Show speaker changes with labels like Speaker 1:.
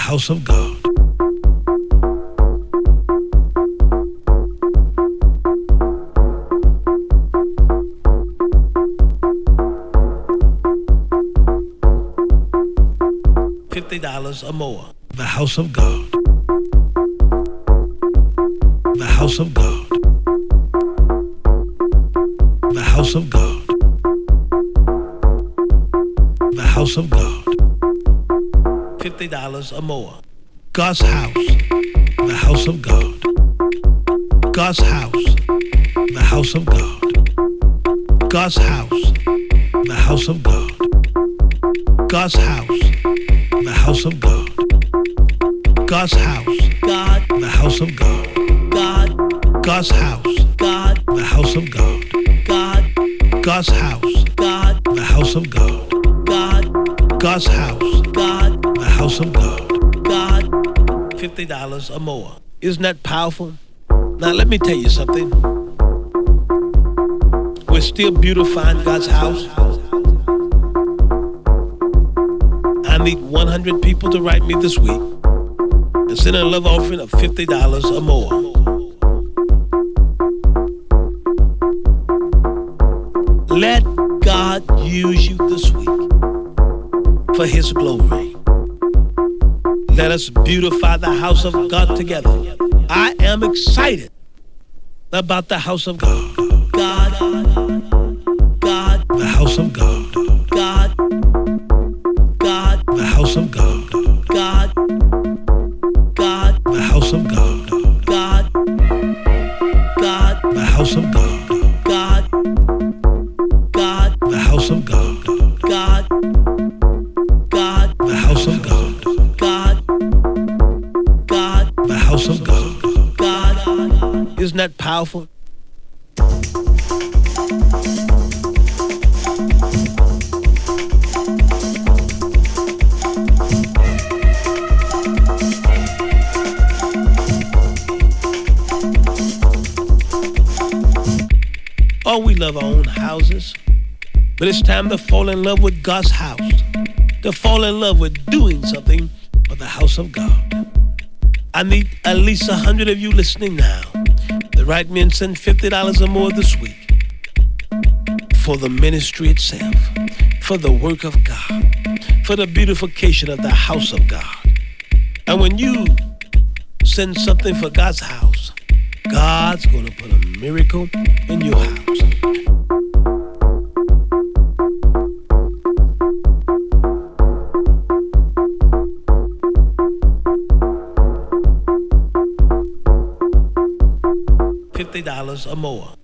Speaker 1: house of God. $50 or more. The house of God. The house of God. The house of God. The house of God. $50 or more. God's house. The house of God. God's house. The house of God. God's house. The house of God. God's house. The house of God. God's house. God. The house of God. God. God's house. God. The house of God. God. God's house. God. The house of God. God. God's house. God. The house of God. God. $50 or more. Isn't that powerful? Now let me tell you something. We're still beautifying God's house. I need 100 people to write me this week and send a love offering of $50 or more. Let God use you this week for His glory. Let us beautify the house of God together. I am excited about the house of God. God, God, the house of God. God, God, the house of God. God, God, the house of God. God, God, the house of God. God, God, the house of God. God, God, the house of God. God, God, the house of God. God, isn't that powerful? Oh, we love our own houses, but it's time to fall in love with God's house, to fall in love with doing something for the house of God. I need at least 100 of you listening now. The right men send $50 or more this week for the ministry itself, for the work of God, for the beautification of the house of God. And when you send something for God's house, God's going to put a miracle in your house. $50 or more.